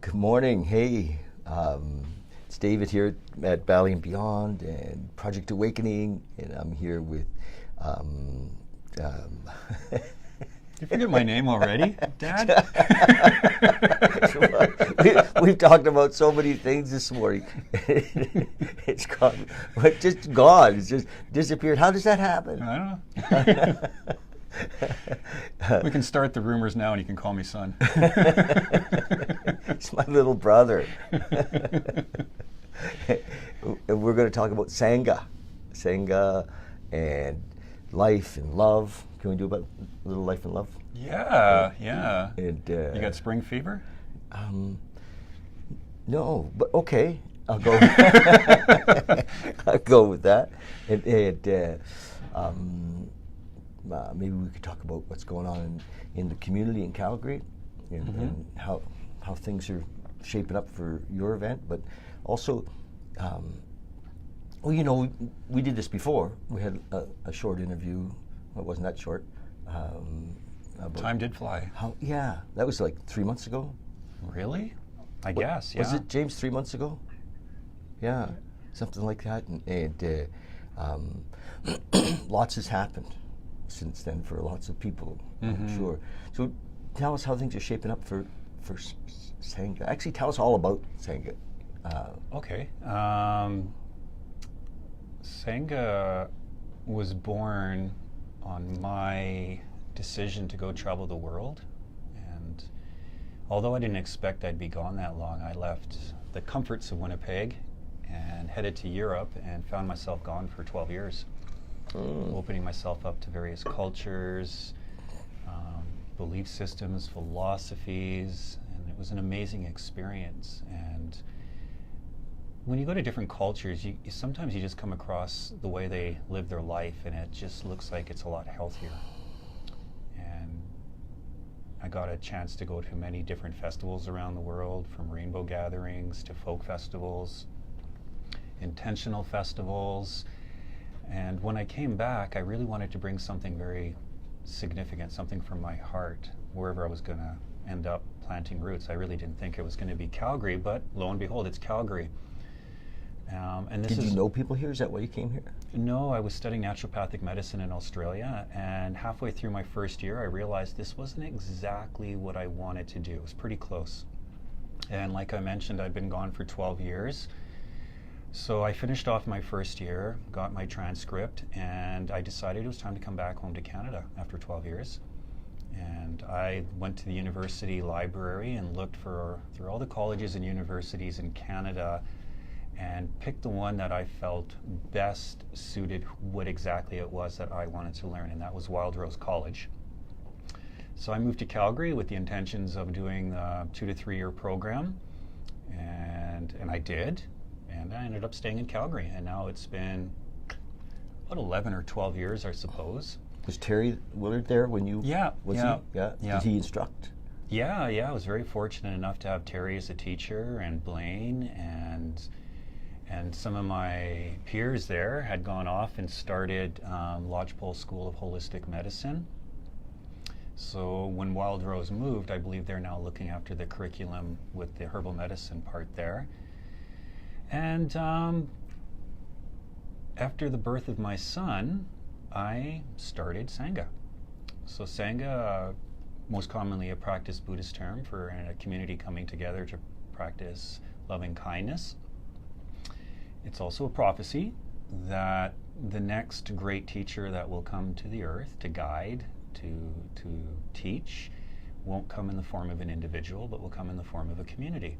Good morning. Hey, it's David here at Bali and Beyond and Project Awakening, and I'm here with. You forget my name already, Dad? We've talked about so many things this morning. It's gone. It's just gone. It's just disappeared. How does that happen? I don't know. We can start the rumors now and you can call me son. It's my little brother. And we're going to talk about Sanga and life and love. Can we do about a little life and love? Yeah. And, You got spring fever? No, but okay. I'll go. I'll go with that. Maybe we could talk about what's going on in the community in Calgary and how things are shaping up for your event, but also, we did this before. We had a short interview. It wasn't that short. Time did fly. That was like 3 months ago. Really? I guess, yeah. Was it, James, 3 months ago? Yeah, something like that. And lots has happened since then for lots of people, I'm sure. So tell us how things are shaping up for Sanga. Actually, tell us all about Sanga. Okay. Sanga was born on my decision to go travel the world. And although I didn't expect I'd be gone that long, I left the comforts of Winnipeg and headed to Europe and found myself gone for 12 years. Opening myself up to various cultures, belief systems, philosophies, and it was an amazing experience. And when you go to different cultures, sometimes you just come across the way they live their life, and it just looks like it's a lot healthier. And I got a chance to go to many different festivals around the world, from rainbow gatherings to folk festivals, intentional festivals. And when I came back, I really wanted to bring something very significant, something from my heart, wherever I was going to end up planting roots. I really didn't think it was going to be Calgary, but lo and behold, it's Calgary. Did you know people here? Is that why you came here? No, I was studying naturopathic medicine in Australia, and halfway through my first year, I realized this wasn't exactly what I wanted to do. It was pretty close. And like I mentioned, I'd been gone for 12 years. So I finished off my first year, got my transcript, and I decided it was time to come back home to Canada after 12 years. And I went to the university library and looked through all the colleges and universities in Canada and picked the one that I felt best suited what exactly it was that I wanted to learn, and that was Wild Rose College. So I moved to Calgary with the intentions of doing a 2 to 3 year program, and I did. And I ended up staying in Calgary, and now it's been about 11 or 12 years, I suppose. Was Terry Willard there when you? Yeah. Did he instruct? Yeah. I was very fortunate enough to have Terry as a teacher, and Blaine, and some of my peers there had gone off and started Lodgepole School of Holistic Medicine. So when Wild Rose moved, I believe they're now looking after the curriculum with the herbal medicine part there. And after the birth of my son, I started Sanga. So Sanga, most commonly a practiced Buddhist term for a community coming together to practice loving kindness. It's also a prophecy that the next great teacher that will come to the earth to guide, to teach, won't come in the form of an individual, but will come in the form of a community.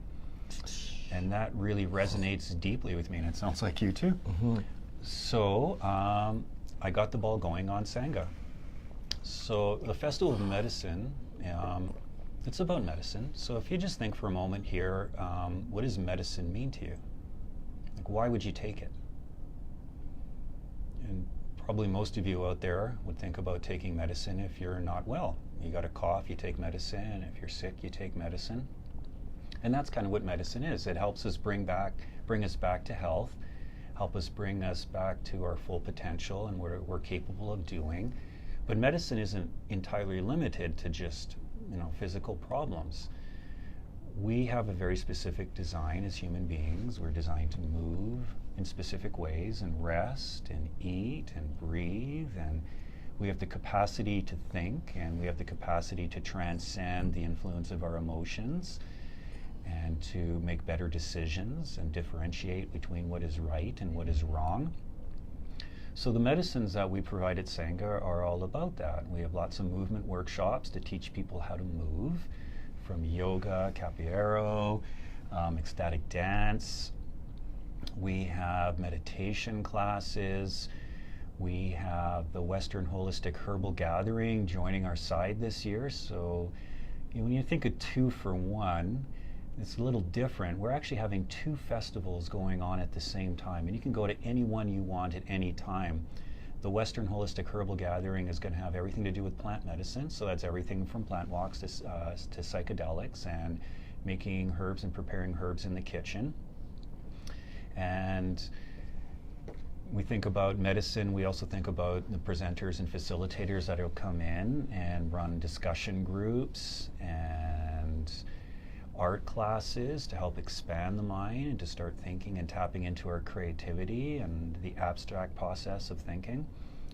And that really resonates deeply with me, and it sounds like you too. So I got the ball going on Sanga. So the Festival of Medicine, it's about medicine. So if you just think for a moment here, what does medicine mean to you? Like, why would you take it? And probably most of you out there would think about taking medicine if you're not well. You got a cough, you take medicine. If you're sick, you take medicine. And that's kind of what medicine is. It helps us bring us back to health, help us bring us back to our full potential and what we're capable of doing. But medicine isn't entirely limited to just, physical problems. we have a very specific design as human beings. We're designed to move in specific ways and rest and eat and breathe, and we have the capacity to think, and we have the capacity to transcend the influence of our emotions and to make better decisions and differentiate between what is right and what is wrong. So the medicines that we provide at Sanga are all about that. We have lots of movement workshops to teach people how to move, from yoga, capoeira, ecstatic dance. We have meditation classes. We have the Western Holistic Herbal Gathering joining our side this year. So when you think of 2 for 1, it's a little different. We're actually having 2 festivals going on at the same time, and you can go to any one you want at any time. The Western Holistic Herbal Gathering is going to have everything to do with plant medicine, so that's everything from plant walks to psychedelics and making herbs and preparing herbs in the kitchen. And we think about medicine, we also think about the presenters and facilitators that will come in and run discussion groups and art classes to help expand the mind and to start thinking and tapping into our creativity and the abstract process of thinking.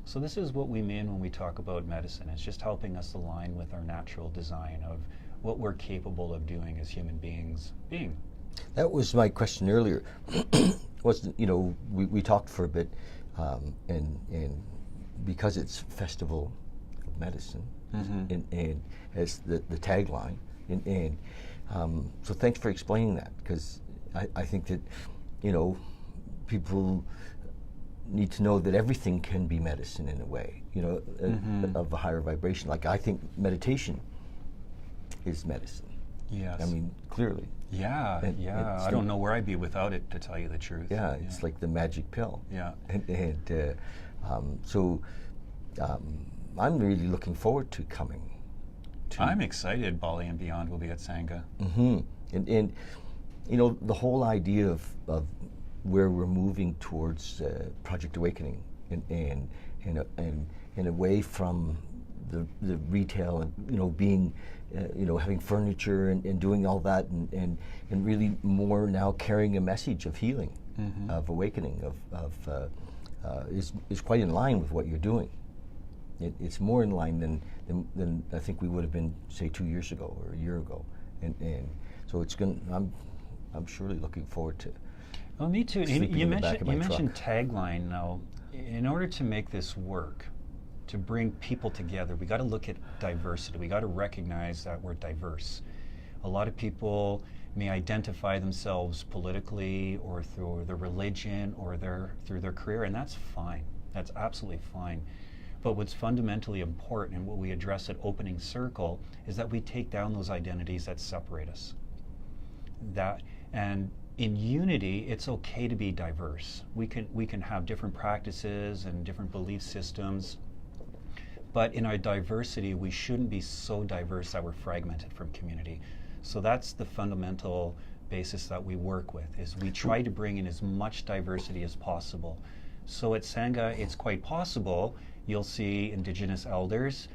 So this is what we mean when we talk about medicine. It's just helping us align with our natural design of what we're capable of doing as human beings being. That was my question earlier. We talked for a bit, and because it's Festival of Medicine, and as the tagline, so thanks for explaining that, because I think that people need to know that everything can be medicine in a way, of a higher vibration. Like I think meditation is medicine. Yes. I mean, clearly. Yeah, I don't know where I'd be without it, to tell you the truth. Yeah, it's like the magic pill. Yeah. So I'm really looking forward to coming. I'm excited. Bali and beyond will be at Sanga. And the whole idea of where we're moving towards Project Awakening and away from the retail and being having furniture and doing all that and really more now carrying a message of healing, of awakening, is quite in line with what you're doing. It's more in line than I think we would have been, say, 2 years ago or a year ago, and so it's going. I'm surely looking forward to. Well, me too. You mentioned tagline. Now, in order to make this work, to bring people together, we got to look at diversity. We got to recognize that we're diverse. A lot of people may identify themselves politically or through their religion or through their career, and that's fine. That's absolutely fine. But what's fundamentally important and what we address at Opening Circle is that we take down those identities that separate us. And in unity, it's okay to be diverse. We can have different practices and different belief systems, but in our diversity, we shouldn't be so diverse that we're fragmented from community. So that's the fundamental basis that we work with, is we try to bring in as much diversity as possible. So at Sanga, it's quite possible you'll see Indigenous elders,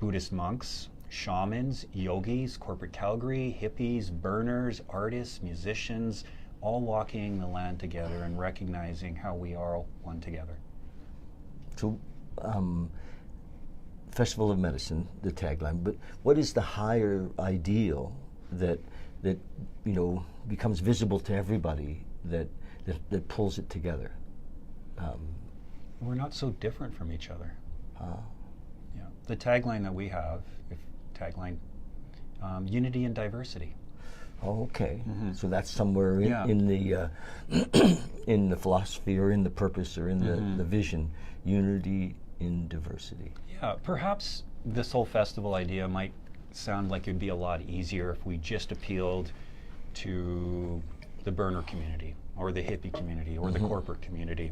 Buddhist monks, shamans, yogis, corporate Calgary, hippies, burners, artists, musicians, all walking the land together and recognizing how we are all one together. So, Festival of Medicine, the tagline, but what is the higher ideal that becomes visible to everybody that pulls it together? We're not so different from each other. Yeah. The tagline that we have, unity and diversity. Oh, okay. So that's somewhere in the philosophy or in the purpose or in the vision, unity in diversity. Yeah, perhaps this whole festival idea might sound like it'd be a lot easier if we just appealed to the burner community or the hippie community or the corporate community.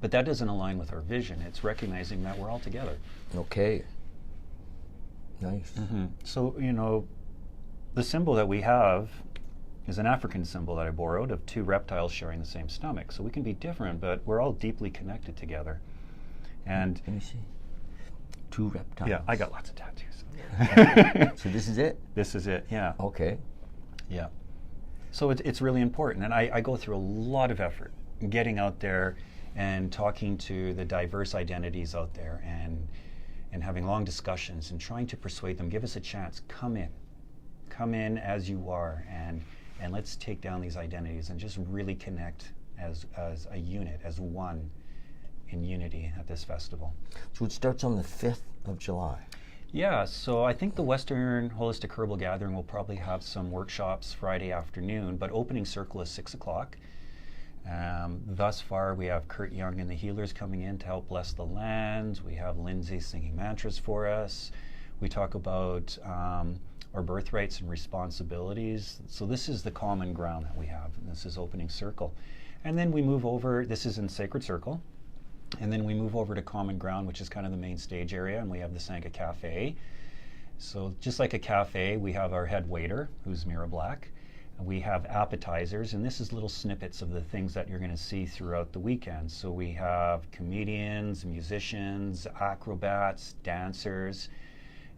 But that doesn't align with our vision. It's recognizing that we're all together. Okay. Nice. So, the symbol that we have is an African symbol that I borrowed of 2 reptiles sharing the same stomach. So we can be different, but we're all deeply connected together. And let me see. 2 reptiles. Yeah, I got lots of tattoos. So this is it? This is it, yeah. Okay. Yeah. So it's really important. And I go through a lot of effort getting out there and talking to the diverse identities out there and having long discussions and trying to persuade them, give us a chance, come in as you are, and let's take down these identities and just really connect as a unit, as one in unity at this festival. So it starts on the 5th of July. Yeah, so I think the Western Holistic Herbal Gathering will probably have some workshops Friday afternoon, but opening circle is 6 o'clock. Thus far, we have Kurt Young and the Healers coming in to help bless the land. We have Lindsay singing mantras for us. We talk about our birthrights and responsibilities. So this is the common ground that we have, and this is opening circle. And then we move over, this is in Sacred Circle, and then we move over to common ground, which is kind of the main stage area, and we have the Sanga Cafe. So just like a cafe, we have our head waiter, who's Mira Black. We have appetizers, and this is little snippets of the things that you're going to see throughout the weekend. So we have comedians, musicians, acrobats, dancers,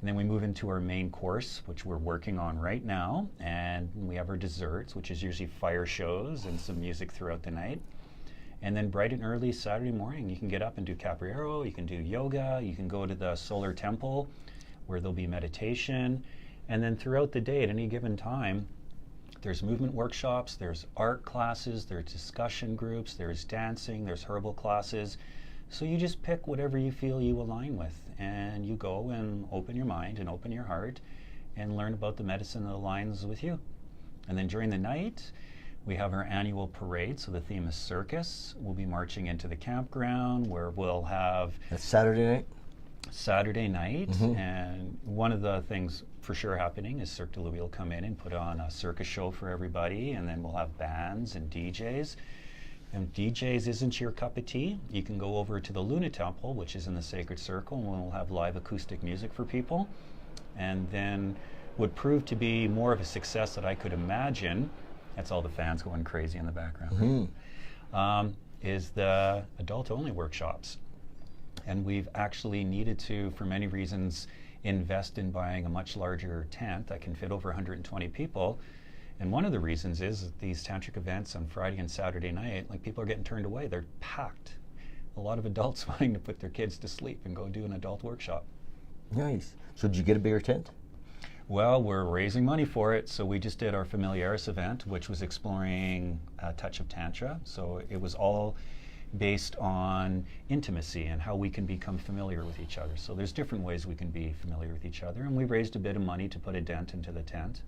and then we move into our main course, which we're working on right now, and we have our desserts, which is usually fire shows and some music throughout the night. And then bright and early Saturday morning, you can get up and do capoeira, you can do yoga, you can go to the solar temple where there'll be meditation, and then throughout the day at any given time, there's movement workshops, there's art classes, there's discussion groups, there's dancing, there's herbal classes. So you just pick whatever you feel you align with, and you go and open your mind and open your heart and learn about the medicine that aligns with you. And then during the night, we have our annual parade, so the theme is circus. We'll be marching into the campground where we'll have... That's Saturday night? Saturday night, and one of the things for sure happening is Cirque du Louis will come in and put on a circus show for everybody, and then we'll have bands and DJs. And DJs isn't your cup of tea, you can go over to the Luna Temple, which is in the Sacred Circle, and we'll have live acoustic music for people. And then what proved to be more of a success that I could imagine, that's all the fans going crazy in the background, is the adult-only workshops. And we've actually needed to, for many reasons, invest in buying a much larger tent that can fit over 120 people. And one of the reasons is that these tantric events on Friday and Saturday night, like, people are getting turned away. They're packed. A lot of adults wanting to put their kids to sleep and go do an adult workshop. Nice. So did you get a bigger tent? Well, we're raising money for it. So we just did our Familiaris event, which was exploring a touch of Tantra. So it was all based on intimacy and how we can become familiar with each other. So there's different ways we can be familiar with each other, and we raised a bit of money to put a dent into the tent.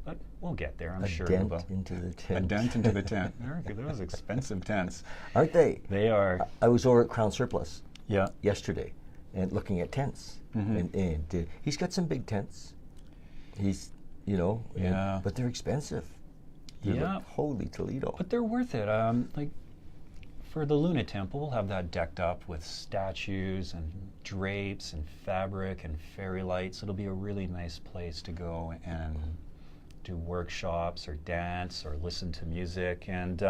But we'll get there, I'm sure. A dent into the tent. A dent into the tent. Those expensive tents. Aren't they? They are. I was over at Crown Surplus yesterday and looking at tents. And he's got some big tents. He's, but they're expensive. They're like, holy Toledo. But they're worth it. Like, for the Luna Temple, we'll have that decked up with statues and drapes and fabric and fairy lights. It'll be a really nice place to go and do workshops or dance or listen to music. And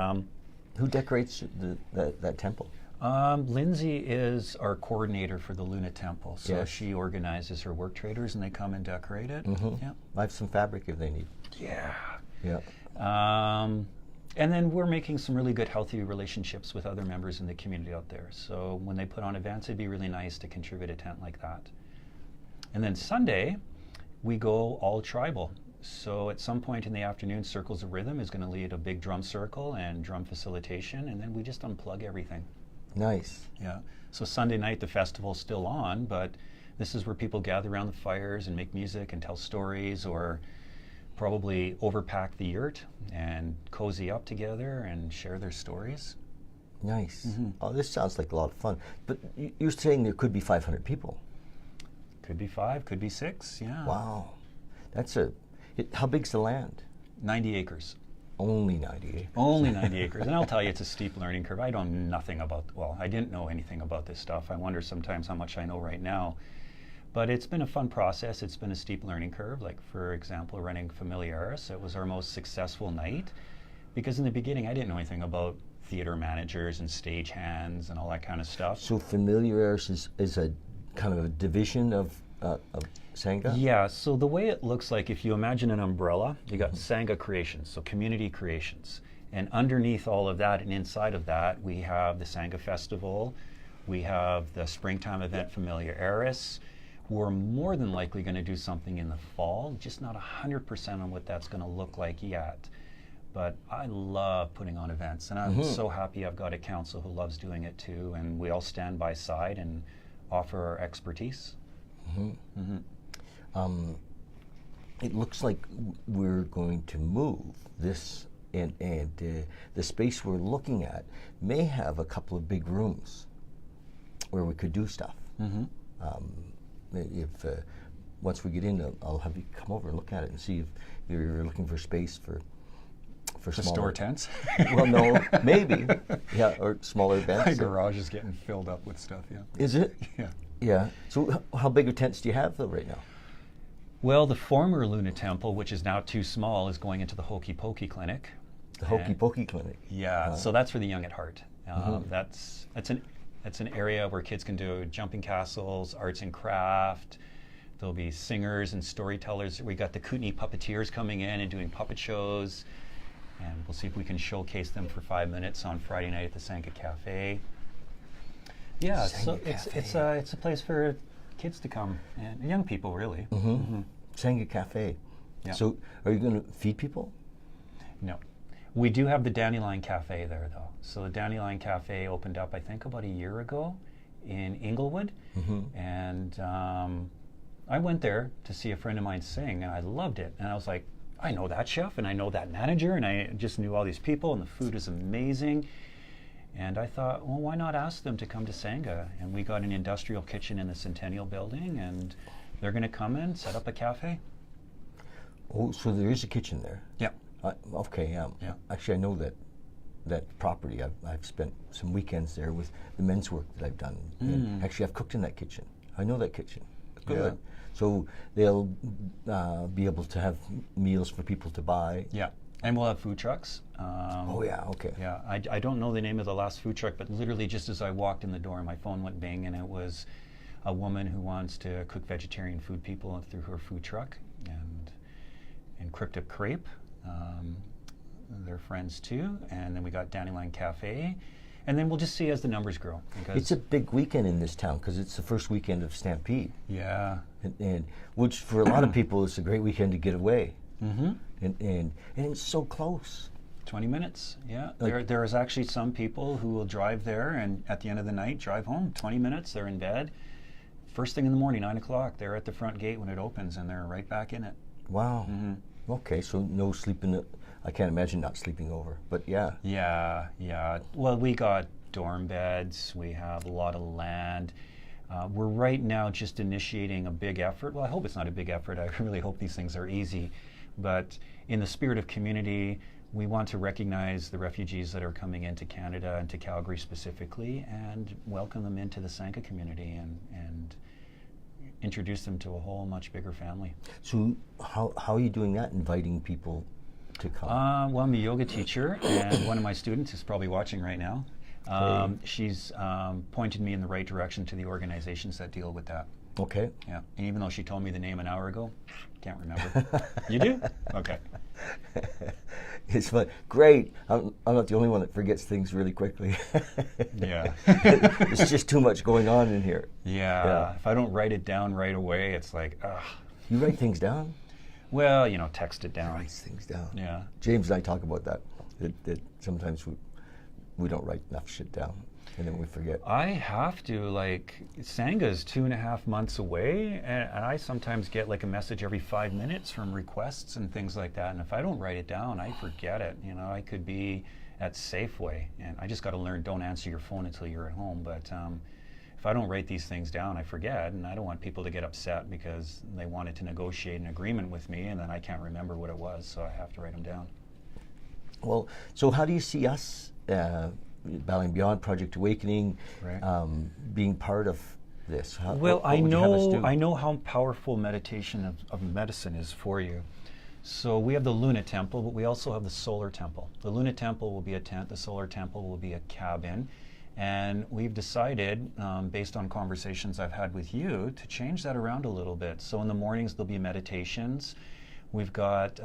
who decorates that temple? Lindsay is our coordinator for the Luna Temple, so she organizes her work traders and they come and decorate it. Yeah. I have some fabric if they need. Yeah. And then we're making some really good, healthy relationships with other members in the community out there. So when they put on events, it'd be really nice to contribute a tent like that. And then Sunday, we go all tribal. So at some point in the afternoon, Circles of Rhythm is going to lead a big drum circle and drum facilitation, and then we just unplug everything. Nice. Yeah. So Sunday night, the festival's still on, but this is where people gather around the fires and make music and tell stories, or probably overpack the yurt and cozy up together and share their stories. Nice. Oh, this sounds like a lot of fun. But you're saying there could be 500 people? Could be 5, could be 6, yeah. Wow. How big's the land? 90 acres. Only 90 acres. Only 90 acres. And I'll tell you, it's a steep learning curve. I didn't know anything about this stuff. I wonder sometimes how much I know right now. But it's been a fun process. It's been a steep learning curve. Like, for example, running Familiaris, it was our most successful night, because in the beginning I didn't know anything about theater managers and stage hands and all that kind of stuff. So Familiaris is a kind of a division of of Sanga? Yeah, so the way it looks like, if you imagine an umbrella, you got Sanga Creations, so community creations. And underneath all of that and inside of that, we have the Sanga Festival, we have the springtime event Familiaris. We're more than likely going to do something in the fall, just not 100% on what that's going to look like yet. But I love putting on events, and I'm so happy I've got a council who loves doing it too, and we all stand by side and offer our expertise. It looks like we're going to move this, and the space we're looking at may have a couple of big rooms where we could do stuff. If once we get in, I'll have you come over and look at it and see if you're looking for space for smaller Store tents? Well, no, maybe, yeah, or smaller events. My garage is getting filled up with stuff, yeah. Is it? Yeah. Yeah. So how big of tents do you have though right now? Well, the former Luna Temple, which is now too small, is going into the Hokey Pokey Clinic. The Hokey Pokey Clinic. Yeah, so that's for the young at heart. That's an area where kids can do jumping castles, arts and craft. There'll be singers and storytellers. We got the Kootenai puppeteers coming in and doing puppet shows. And we'll see if we can showcase them for 5 minutes on Friday night at the Sanga Cafe. Yeah, so it's a place for kids to come and young people, really. Sanga Cafe. Yeah. So are you going to feed people? No. We do have the Dandelion Cafe there, though. So the Dandelion Cafe opened up, I think, about a year ago in Inglewood. And I went there to see a friend of mine sing, and I loved it. And I was like, I know that chef, and I know that manager, and I just knew all these people, and the food is amazing. And I thought, well, why not ask them to come to Sanga? And we got an industrial kitchen in the Centennial Building, and they're going to come in, set up a cafe. Oh, so there is a kitchen there? Yeah. Okay, Yeah. Actually, I know that property. I've spent some weekends there with the men's work that I've done. And actually, I've cooked in that kitchen. I know that kitchen. Good. Yeah. So they'll be able to have meals for people to buy. Yeah. And we'll have food trucks. Oh, yeah, okay. Yeah, I don't know the name of the last food truck, but literally just as I walked in the door, my phone went bing, and it was a woman who wants to cook vegetarian food people through her food truck, and Cryptic Crepe. They're friends too. And then we got Dandelion Cafe. And then we'll just see as the numbers grow. It's a big weekend in this town because it's the first weekend of Stampede. Yeah. And which for a lot of people is a great weekend to get away. And it's so close. 20 minutes, yeah. There is actually some people who will drive there and at the end of the night drive home. 20 minutes, they're in bed. First thing in the morning, 9 o'clock, they're at the front gate when it opens and they're right back in it. Wow. Okay, so no sleeping. I can't imagine not sleeping over, but yeah. Yeah. Well, we got dorm beds. We have a lot of land. We're right now just initiating a big effort. Well, I hope it's not a big effort. I really hope these things are easy. But in the spirit of community, we want to recognize the refugees that are coming into Canada and to Calgary specifically and welcome them into the Sanga community and introduce them to a whole much bigger family. So how are you doing that, inviting people to come? Well, I'm a yoga teacher, and one of my students is probably watching right now. She's pointed me in the right direction to the organizations that deal with that. Okay. Yeah, and even though she told me the name an hour ago, can't remember. You do? Okay. It's fun. Great. I'm not the only one that forgets things really quickly. Yeah. There's just too much going on in here. Yeah. If I don't write it down right away, it's like, ugh. You write things down? Well, text it down. Writes things down. Yeah. James and I talk about that. That sometimes we don't write enough shit down, and then we forget. I have to, Sanga's 2.5 months away, and I sometimes get a message every 5 minutes from requests and things like that, and if I don't write it down, I forget it. I could be at Safeway, and I just got to learn, don't answer your phone until you're at home, but if I don't write these things down, I forget, and I don't want people to get upset because they wanted to negotiate an agreement with me, and then I can't remember what it was, so I have to write them down. Well, so how do you see us, Bali and Beyond, Project Awakening, Right. Being part of this? Well, what would you have us do? I know how powerful meditation of medicine is for you. So we have the Luna Temple, but we also have the Solar Temple. The Luna Temple will be a tent, the Solar Temple will be a cabin, And we've decided, based on conversations I've had with you, to change that around a little bit. So in the mornings there'll be meditations. We've got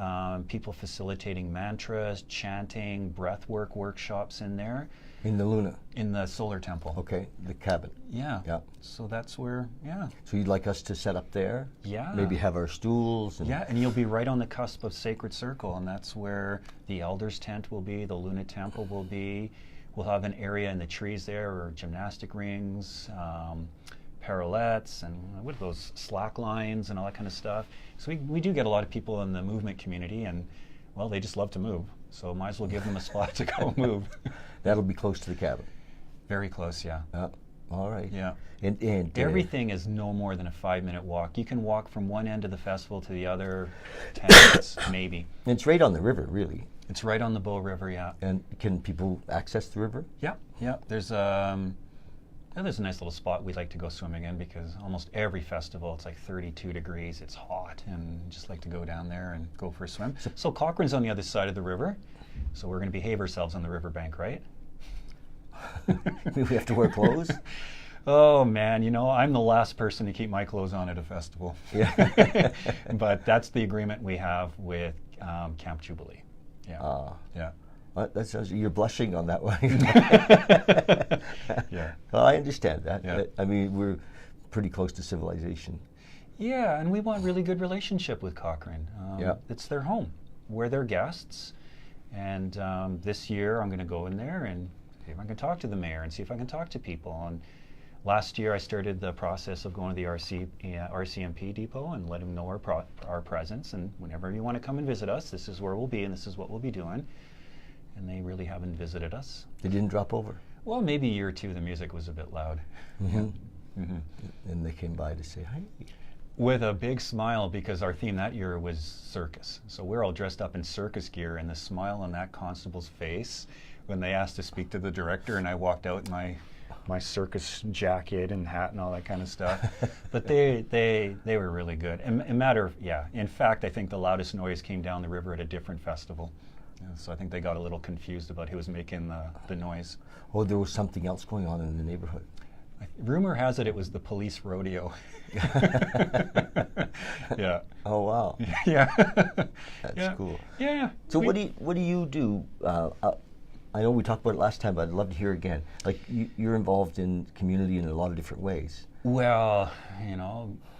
people facilitating mantras, chanting, breath work workshops in there. In the Luna? In the solar temple. Okay, the cabin. Yeah. Yeah. So that's where, yeah. So you'd like us to set up there? Yeah. Maybe have our stools? And yeah, and you'll be right on the cusp of Sacred Circle, and that's where the Elders' tent will be, the Luna Temple will be. We'll have an area in the trees there, or gymnastic rings, parallettes, and what are those, slack lines and all that kind of stuff. So we do get a lot of people in the movement community, and, well, they just love to move. So might as well give them a spot to go move. That'll be close to the cabin? Very close, yeah. All right. Yeah. And everything is no more than a 5-minute walk. You can walk from one end of the festival to the other 10 minutes, maybe. And it's right on the river, really. It's right on the Bow River, yeah. And can people access the river? Yeah, yeah. There's a nice little spot we like to go swimming in, because almost every festival it's like 32 degrees, it's hot, and just like to go down there and go for a swim. So Cochrane's on the other side of the river, so we're going to behave ourselves on the riverbank, right? We have to wear clothes? Oh man, I'm the last person to keep my clothes on at a festival. Yeah. But that's the agreement we have with Camp Jubilee. Yeah. Yeah. That sounds, you're blushing on that one. Yeah. Well, I understand that. Yeah. I mean, we're pretty close to civilization. Yeah, and we want really good relationship with Cochrane. Yeah. It's their home. We're their guests. And this year I'm going to go in there and see if I can talk to the mayor and see if I can talk to people. And last year I started the process of going to the RCMP depot and let them know our presence. And whenever you want to come and visit us, this is where we'll be and this is what we'll be doing. And they really haven't visited us. They didn't drop over? Well, maybe a year or two the music was a bit loud. Mm-hmm. Yeah. Mm-hmm. And they came by to say hi. With a big smile, because our theme that year was circus. So we're all dressed up in circus gear, and the smile on that constable's face when they asked to speak to the director, and I walked out in my circus jacket and hat and all that kind of stuff. But they were really good. And in fact, I think the loudest noise came down the river at a different festival. So I think they got a little confused about who was making the noise. Oh, there was something else going on in the neighborhood. Rumor has it was the police rodeo. Yeah. Oh wow. Yeah. That's cool. Yeah. So what do you do? I know we talked about it last time, but I'd love to hear again. Like you're involved in community in a lot of different ways. Well,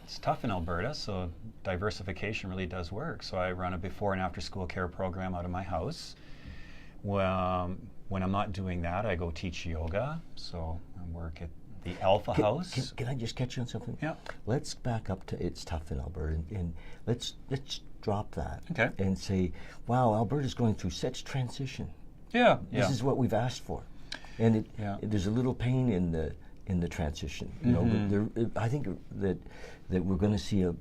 it's tough in Alberta, so diversification really does work. So I run a before and after school care program out of my house. Well, when I'm not doing that, I go teach yoga. So I work at the Alpha House. Can I just catch you on something? Yeah. Let's back up to it's tough in Alberta, and let's drop that. Okay. And say, wow, Alberta's going through such transition. Yeah. This is what we've asked for, and there's a little pain in the transition. But I think that we're going to see a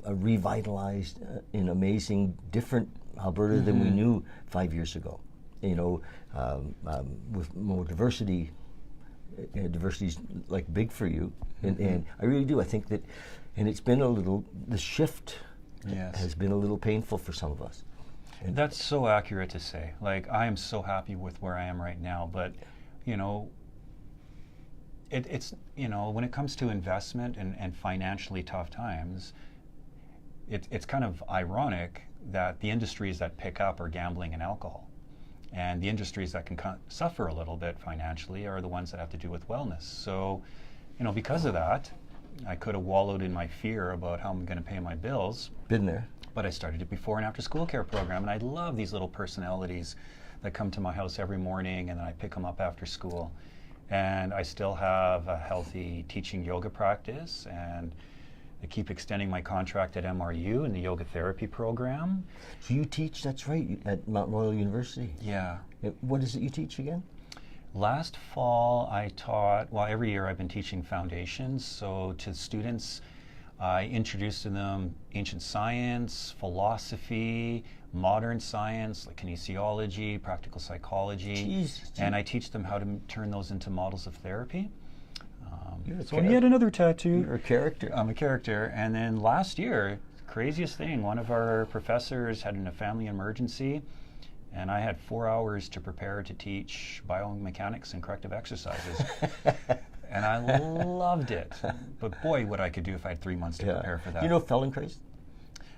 revitalized, an amazing, different Alberta than we knew 5 years ago. With more diversity. Diversity's like big for you, and I really do. I think that, and it's been the shift has been a little painful for some of us. And that's so accurate to say. Like, I am so happy with where I am right now, but it's when it comes to investment and financially tough times, it's kind of ironic that the industries that pick up are gambling and alcohol. And the industries that can suffer a little bit financially are the ones that have to do with wellness. So, because of that, I could have wallowed in my fear about how I'm going to pay my bills. Been there. But I started a before and after school care program, and I love these little personalities that come to my house every morning, and then I pick them up after school. And I still have a healthy teaching yoga practice, and I keep extending my contract at MRU in the yoga therapy program. So you teach, that's right, at Mount Royal University. Yeah. What is it you teach again? Last fall I taught, every year I've been teaching foundations. So to students, I introduced to them ancient science, philosophy, modern science, like kinesiology, practical psychology. And I teach them how to turn those into models of therapy. So yet another tattoo. You're a character. I'm a character. And then last year, craziest thing, one of our professors had a family emergency, and I had 4 hours to prepare to teach biomechanics and corrective exercises. And I loved it. But boy, what I could do if I had 3 months to prepare for that. You know Feldenkrais?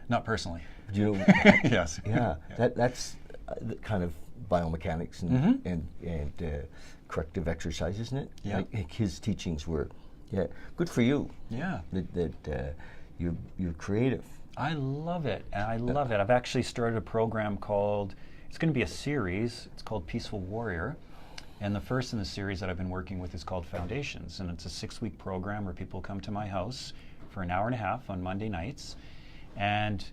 Not personally. Do you know? Yes. Yeah, that's the kind of biomechanics and corrective exercise, isn't it? Yeah. Like his teachings were, good for you. Yeah. That you're creative. I love it. I love it. I've actually started a program called, it's going to be a series, it's called Peaceful Warrior. And the first in the series that I've been working with is called Foundations. And it's a 6-week program where people come to my house for an hour and a half on Monday nights. And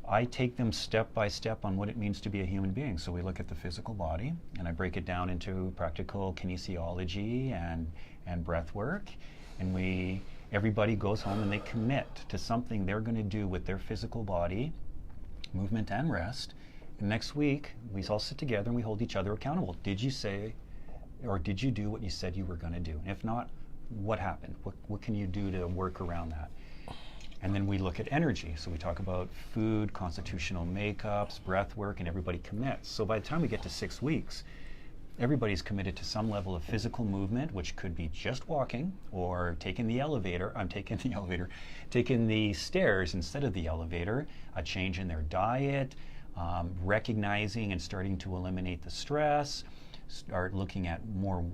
I take them step by step on what it means to be a human being. So we look at the physical body, and I break it down into practical kinesiology and breath work. And everybody goes home and they commit to something they're going to do with their physical body, movement and rest. And next week, we all sit together and we hold each other accountable. Did you say, or did you do what you said you were going to do? And if not, what happened? What can you do to work around that? And then we look at energy. So we talk about food, constitutional makeups, breath work, and everybody commits. So by the time we get to 6 weeks, everybody's committed to some level of physical movement, which could be just walking or taking the stairs instead of the elevator, a change in their diet, recognizing and starting to eliminate the stress, start looking at more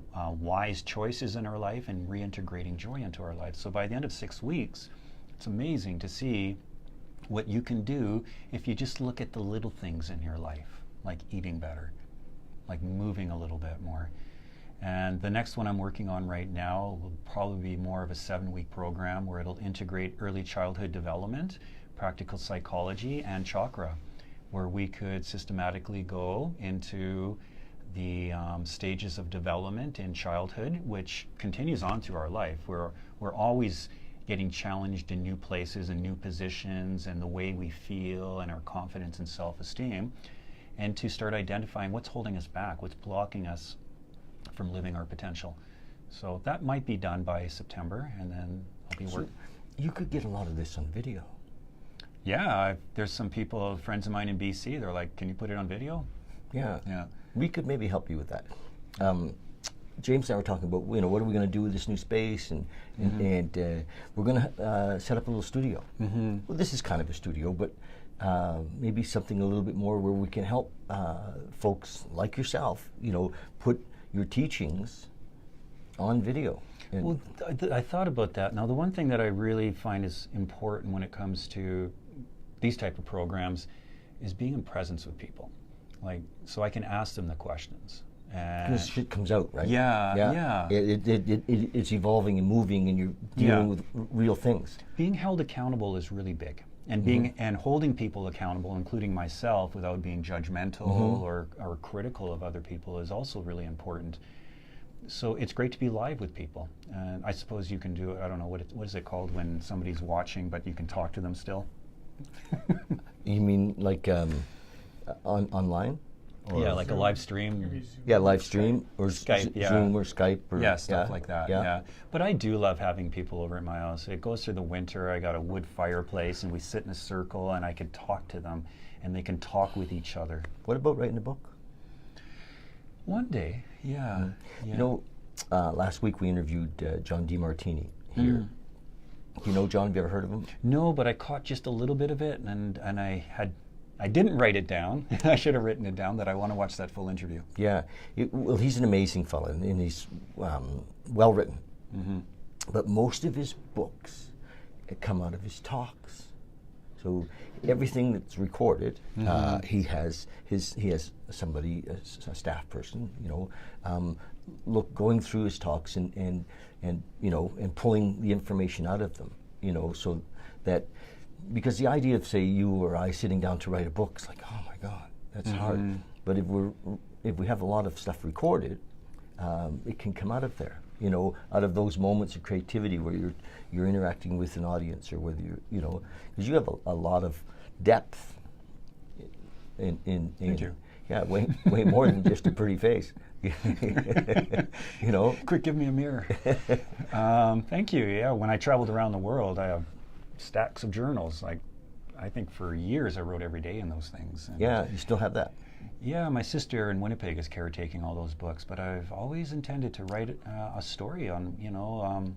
wise choices in our life and reintegrating joy into our life. So by the end of 6 weeks, it's amazing to see what you can do if you just look at the little things in your life, like eating better, like moving a little bit more. And the next one I'm working on right now will probably be more of a 7-week program where it'll integrate early childhood development, practical psychology, and chakra, where we could systematically go into the stages of development in childhood, which continues on through our life. We're always getting challenged in new places and new positions and the way we feel and our confidence and self-esteem, and to start identifying what's holding us back, what's blocking us from living our potential. So that might be done by September, and then I'll be working. You could get a lot of this on video. Yeah, there's some people, friends of mine in BC, they're like, can you put it on video? Yeah. Yeah. We could maybe help you with that. James and I were talking about, what are we going to do with this new space, and we're going to set up a little studio. Well, this is kind of a studio, but maybe something a little bit more where we can help folks like yourself, put your teachings on video. Well, I thought about that. Now, the one thing that I really find is important when it comes to these type of programs is being in presence with people, so I can ask them the questions. Because shit comes out, right? Yeah. It's evolving and moving, and you're dealing with real things. Being held accountable is really big, and and holding people accountable, including myself, without being judgmental or critical of other people, is also really important. So it's great to be live with people, and I suppose you can do it. I don't know what is it called when somebody's watching, but you can talk to them still. You mean like online? Yeah, like a live stream. Yeah, live stream or Skype, Zoom or Skype. Or, stuff like that. Yeah. But I do love having people over at my house. It goes through the winter. I got a wood fireplace, and we sit in a circle, and I can talk to them, and they can talk with each other. What about writing a book? One day, yeah. Last week we interviewed John DeMartini here. Do you know John? Have you ever heard of him? No, but I caught just a little bit of it, and I didn't write it down. I should have written it down. That I want to watch that full interview. Yeah, well, he's an amazing fellow, and he's well written. But most of his books come out of his talks. So everything that's recorded, he has somebody, a staff person, going through his talks and pulling the information out of them, so that. Because the idea of, say, you or I sitting down to write a book is like, oh my God, that's hard. But if we have a lot of stuff recorded, it can come out of there. Out of those moments of creativity where you're interacting with an audience, or whether because you have a lot of depth in Thank you. Yeah, way more than just a pretty face. Quick, give me a mirror. Thank you. Yeah, when I traveled around the world, I have stacks of journals. I think for years I wrote every day in those things. And Yeah, you still have that. yeah, my sister in Winnipeg is caretaking all those books, but I've always intended to write a story on,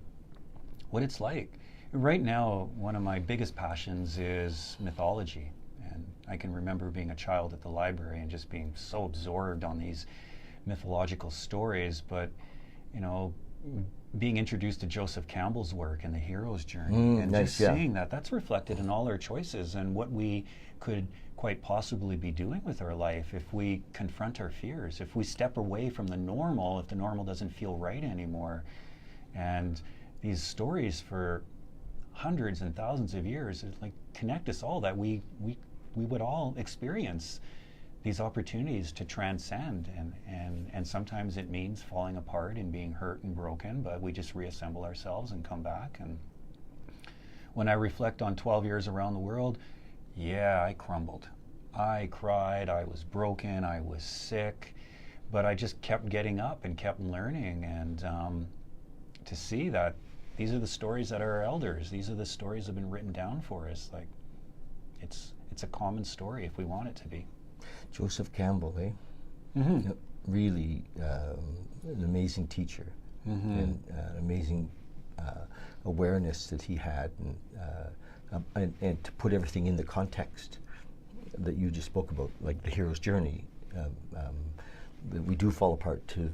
what it's like. Right now, one of my biggest passions is mythology. And I can remember being a child at the library and just being so absorbed on these mythological stories, but, being introduced to Joseph Campbell's work and the hero's journey, and nice, just seeing that's reflected in all our choices and what we could quite possibly be doing with our life if we confront our fears, if we step away from the normal, if the normal doesn't feel right anymore. And these stories for hundreds and thousands of years like connect us all, that we would all experience these opportunities to transcend, and sometimes it means falling apart and being hurt and broken, but we just reassemble ourselves and come back. And when I reflect on 12 years around the world, yeah, I crumbled. I cried, I was broken, I was sick, but I just kept getting up and kept learning, and to see that these are the stories that are our elders, these are the stories that have been written down for us. Like, it's a common story if we want it to be. Joseph Campbell, eh? Mm-hmm. Really an amazing teacher, and amazing awareness that he had, and to put everything in the context that you just spoke about, like the hero's journey, that we do fall apart to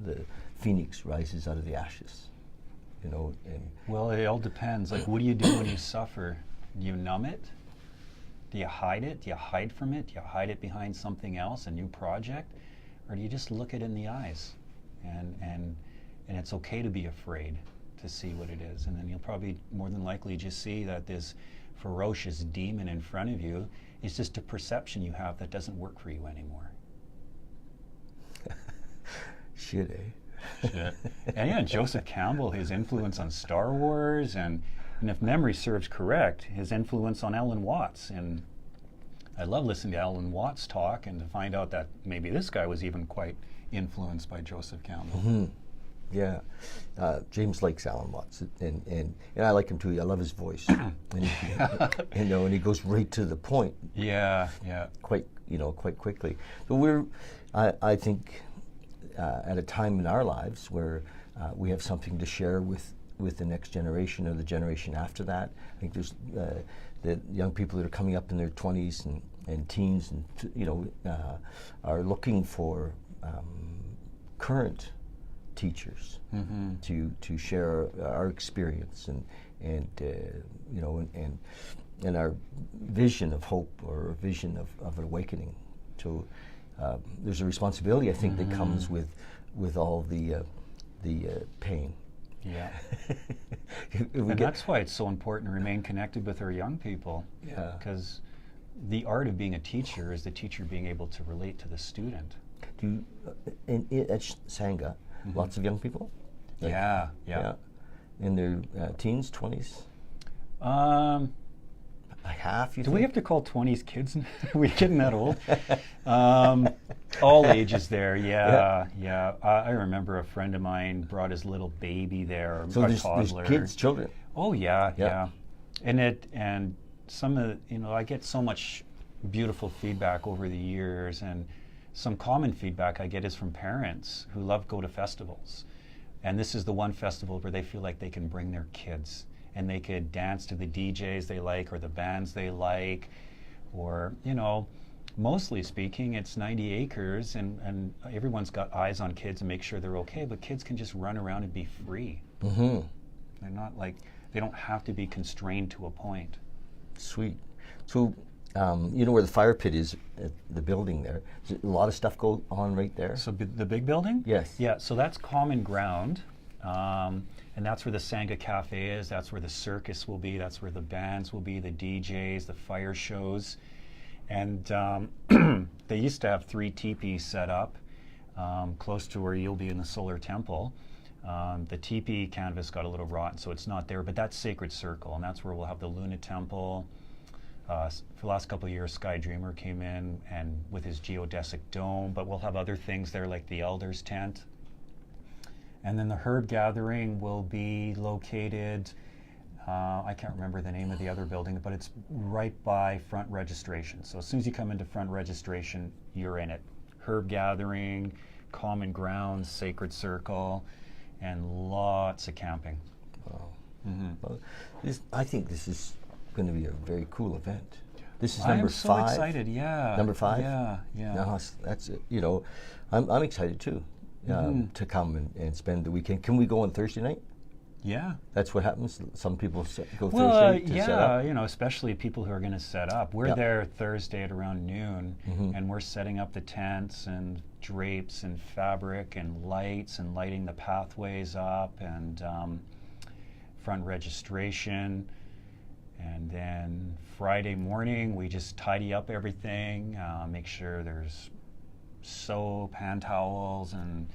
the phoenix rises out of the ashes, And Well, it all depends. Like, what do you do when you suffer? Do you numb it? Do you hide it? Do you hide from it? Do you hide it behind something else, a new project? Or do you just look it in the eyes? And it's okay to be afraid to see what it is. And then you'll probably more than likely just see that this ferocious demon in front of you is just a perception you have that doesn't work for you anymore. Shit, eh? Shit. And yeah, Joseph Campbell, his influence on Star Wars, and if memory serves correct, his influence on Alan Watts. And I love listening to Alan Watts talk and to find out that maybe this guy was even quite influenced by Joseph Campbell. Mm-hmm. Yeah, James likes Alan Watts, and I like him too. I love his voice, and he goes right to the point. Yeah. Quite quickly. So I think, at a time in our lives where we have something to share with the next generation or the generation after that. I think there's the young people that are coming up in their 20s and teens, and are looking for current teachers to share our experience and our vision of hope, or a vision of awakening. So there's a responsibility, I think, that comes with all the pain. Yeah. And that's why it's so important to remain connected with our young people. Yeah. Because the art of being a teacher is the teacher being able to relate to the student. Do you, at Sanga, lots of young people? Like, yeah. In their teens, 20s? Half, you Do think? we have to call 20s kids? Are we getting that old? All ages there, yeah. I remember a friend of mine brought his little baby there, So a there's toddler. kids, children. Oh yeah. And some of I get so much beautiful feedback over the years, and some common feedback I get is from parents who love go to festivals. And this is the one festival where they feel like they can bring their kids and they could dance to the DJs they like or the bands they like, or, mostly speaking, it's 90 acres and everyone's got eyes on kids and make sure they're okay, but kids can just run around and be free. Mm-hmm. They're not they don't have to be constrained to a point. Sweet. So, where the fire pit is at the building there, is a lot of stuff go on right there? So the big building? Yes. Yeah, so that's common ground. And that's where the Sanga Cafe is, that's where the circus will be, that's where the bands will be, the DJs, the fire shows. And they used to have 3 teepees set up close to where you'll be in the Solar Temple. The teepee canvas got a little rotten, so it's not there, but that's Sacred Circle, and that's where we'll have the Luna Temple. For the last couple of years, Sky Dreamer came in and with his geodesic dome, but we'll have other things there like the Elders Tent. And then the herd gathering will be located I can't remember the name of the other building, but it's right by front registration. So as soon as you come into front registration, you're in it. Herb gathering, common grounds, sacred circle, and lots of camping. Wow. Mm-hmm. Well, I think this is going to be a very cool event. This is number 5. I'm so excited, yeah. Number 5? Yeah, yeah. No, that's it. You know, I'm excited too to come and spend the weekend. Can we go on Thursday night? Yeah. That's what happens. Some people go Well, Thursday to set up. you know, especially people who are going to set up. We're there Thursday at around noon, and we're setting up the tents and drapes and fabric and lights and lighting the pathways up and front registration. And then Friday morning, we just tidy up everything, make sure there's soap, hand towels, and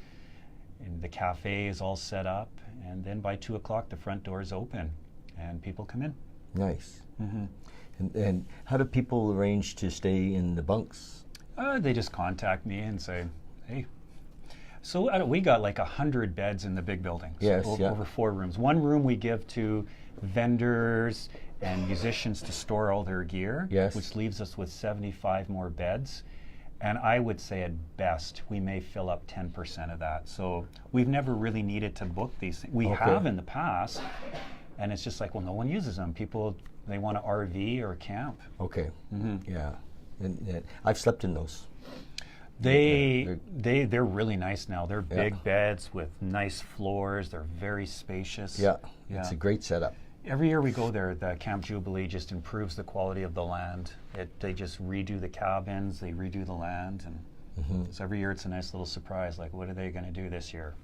the cafe is all set up. And then by 2 o'clock, the front doors open and people come in. Nice. Mm-hmm. And how do people arrange to stay in the bunks? They just contact me and say, hey. So we got like 100 beds in the big building. Yes, Over 4 rooms. One room we give to vendors and musicians to store all their gear, which leaves us with 75 more beds. And I would say at best, we may fill up 10% of that. So we've never really needed to book these things. We have in the past, and it's just like, well, no one uses them. People, they want to RV or camp. Okay, yeah. And I've slept in those. They're really nice now. They're big beds with nice floors. They're very spacious. Yeah, it's a great setup. Every year we go there, the Camp Jubilee just improves the quality of the land. They just redo the cabins, they redo the land, and so every year it's a nice little surprise, like what are they going to do this year?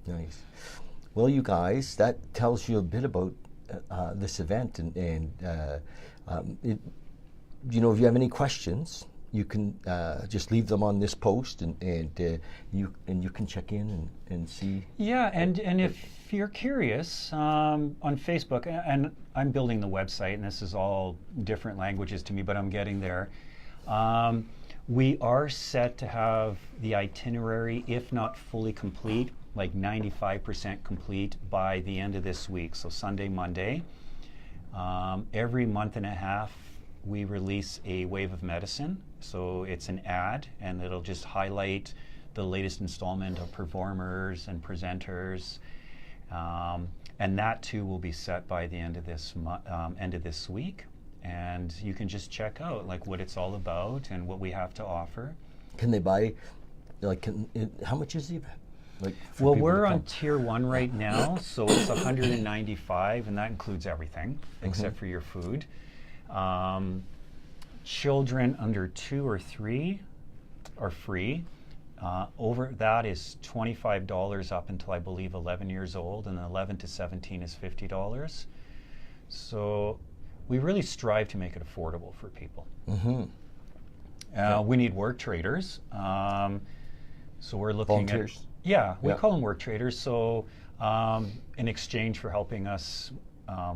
Nice. Well, you guys, that tells you a bit about this event, and you know, if you have any questions, you can just leave them on this post, and you can check in and see. Yeah, and if you're curious, on Facebook, and I'm building the website, and this is all different languages to me, but I'm getting there. We are set to have the itinerary, if not fully complete, like 95% complete by the end of this week, so Sunday, Monday. Every month and a half, we release a Wave of Medicine. So it's an ad, and it'll just highlight the latest installment of performers and presenters. And that too will be set by the end of this week. And you can just check out like what it's all about and what we have to offer. Can they buy, like, how much is the event? Like, well, we're on tier 1 right now, so it's $195, and that includes everything except for your food. Children under 2 or 3 are free. Over that is $25 up until I believe 11 years old, and 11 to 17 is $50. So we really strive to make it affordable for people. We need work traders. So we're looking volunteers. We call them work traders. So in exchange for helping us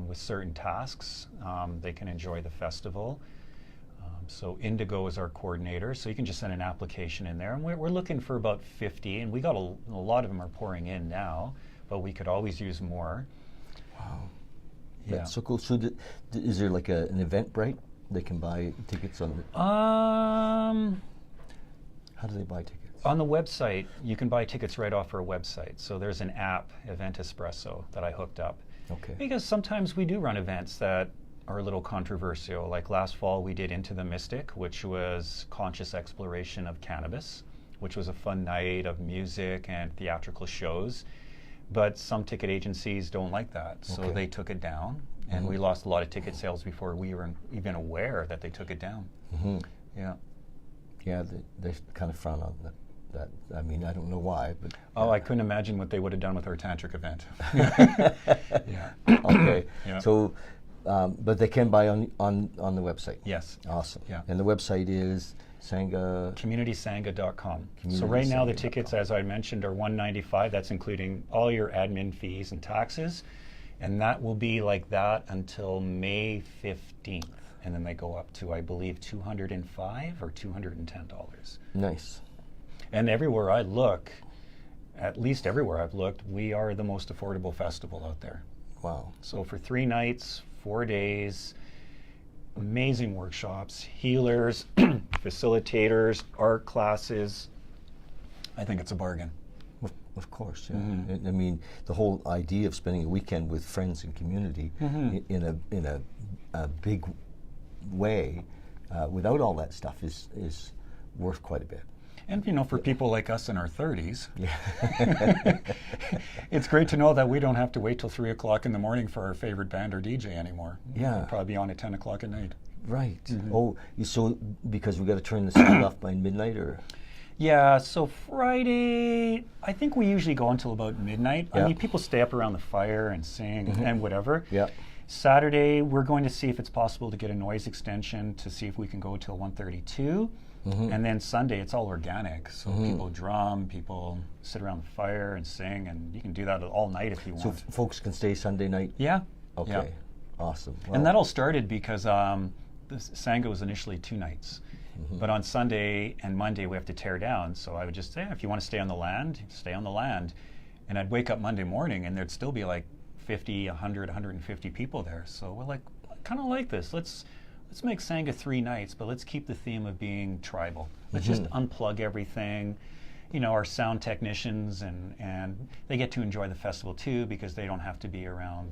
with certain tasks, they can enjoy the festival. So Indigo is our coordinator, so you can just send an application in there, and we're looking for about 50, and we got a lot of them are pouring in now, but we could always use more. Wow. Yeah. That's so cool. So is there like an Eventbrite they can buy tickets on? How do they buy tickets? On the website, you can buy tickets right off our website. So there's an app, Event Espresso, that I hooked up. Okay. Because sometimes we do run events that are a little controversial. Like last fall, we did Into the Mystic, which was conscious exploration of cannabis, which was a fun night of music and theatrical shows. But some ticket agencies don't like that, so they took it down. And we lost a lot of ticket sales before we were even aware that they took it down. Yeah. Yeah, they kind of frown on that. I mean, I don't know why, but... I couldn't imagine what they would have done with our tantric event. Okay. Yeah. So, but they can buy on the website? Yes. Awesome. Yeah. And the website is Sanga... CommunitySanga.com. So right now the tickets, as I mentioned, are $195. That's including all your admin fees and taxes. And that will be like that until May 15th. And then they go up to, I believe, $205 or $210. Nice. And everywhere I look, at least everywhere I've looked, we are the most affordable festival out there. Wow. So for 3 nights, 4 days, amazing workshops, healers, facilitators, art classes. I think it's a bargain. Of course, yeah. I mean, the whole idea of spending a weekend with friends and community in a big way, without all that stuff, is worth quite a bit. And, you know, for people like us in our 30s, Yeah. it's great to know that we don't have to wait till 3 o'clock in the morning for our favorite band or DJ anymore. Yeah. We'll probably be on at 10 o'clock at night. Right. Oh, so because we got to turn the sound off by midnight, or? Yeah, so Friday, I think we usually go until about midnight. Yeah. I mean, people stay up around the fire and sing and whatever. Yeah. Saturday, we're going to see if it's possible to get a noise extension to see if we can go till 1:32. And then Sunday, it's all organic. So people drum, people sit around the fire and sing, and you can do that all night if you So want. folks can stay Sunday night? Yeah. Okay. Yeah. Awesome. And Well, that all started because the Sanga was initially 2 nights. But on Sunday and Monday, we have to tear down. So I would just say, if you want to stay on the land, stay on the land. And I'd wake up Monday morning, and there'd still be like 50, 100, 150 people there. So we're like, kind of like this. Let's make Sanga 3 nights, but let's keep the theme of being tribal. Let's just unplug everything. You know, our sound technicians, and they get to enjoy the festival too, because they don't have to be around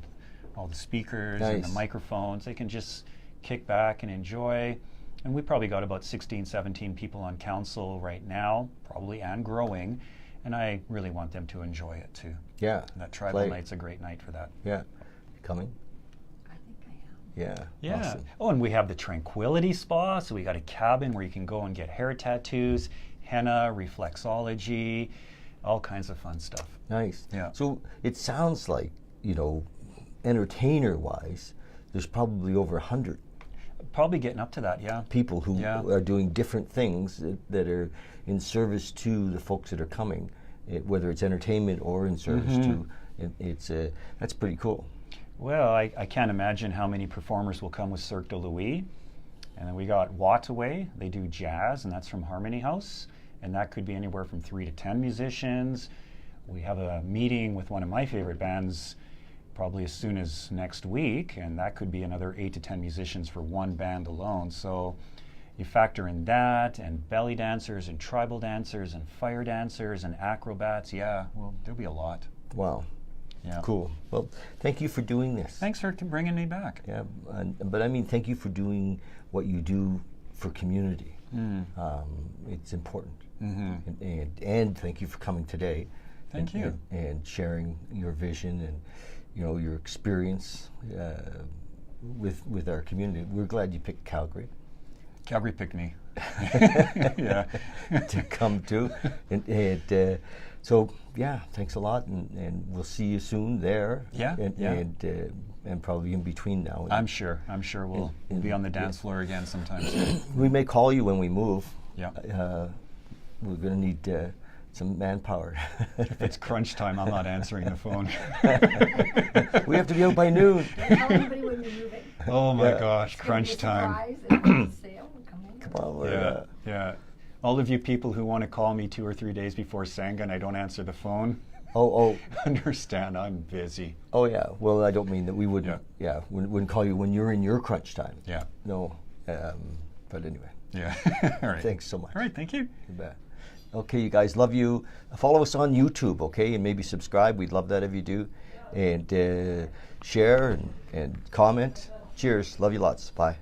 all the speakers and the Nice. microphones. They can just kick back and enjoy. And we probably got about 16, 17 people on council right now, probably, and growing. And I really want them to enjoy it too. yeah. And that tribal Play. night's a great night for that. Yeah. Coming? I think I am. Yeah. Yeah. Awesome. Oh, and we have the Tranquility Spa. So we got a cabin where you can go and get hair tattoos, henna, reflexology, all kinds of fun stuff. Nice. Yeah. So it sounds like, you know, entertainer-wise, there's probably over 100 Probably getting up to that, yeah. people who Yeah. are doing different things that are in service to the folks that are coming, whether it's entertainment or in service to. That's pretty cool. Well, I can't imagine how many performers will come with Cirque de Louis. And then we got Wattaway. They do jazz, and that's from Harmony House. And that could be anywhere from 3 to 10 musicians. We have a meeting with one of my favorite bands probably as soon as next week, and that could be another 8 to 10 musicians for one band alone. So you factor in that, and belly dancers, and tribal dancers, and fire dancers, and acrobats. Yeah, well, there'll be a lot. Wow. Yeah. Cool. Well, thank you for doing this. Thanks for bringing me back. Yeah, but I mean, thank you for doing what you do for community. It's important. And thank you for coming today. Thank you. And sharing your vision and, you know, your experience with our community. We're glad you picked Calgary Calgary picked me. Yeah. to come to. So, yeah, thanks a lot, and we'll see you soon there. Yeah, And, yeah. and probably in between now. I'm sure we'll be on the dance floor again sometime soon. We may call you when we move. Yeah. We're going to need some manpower. If it's crunch time, I'm not answering the phone. We have to be out by noon. Tell everybody when you're moving. Oh my Yeah. gosh, It's gonna crunch be a time. surprise and it's a sale and come in. Come on, we're, Yeah, yeah. All of you people who want to call me 2 or 3 days before Sanga and I don't answer the phone, oh, understand I'm busy. yeah. Well, I don't mean that we wouldn't. Yeah, wouldn't call you when you're in your crunch time. Yeah, No, but anyway. yeah. All right. Thanks so much. All right, thank you. You bet. Okay, you guys, love you. Follow us on YouTube, okay, and maybe subscribe. We'd love that if you do, and share and comment. Cheers. Love you lots. Bye.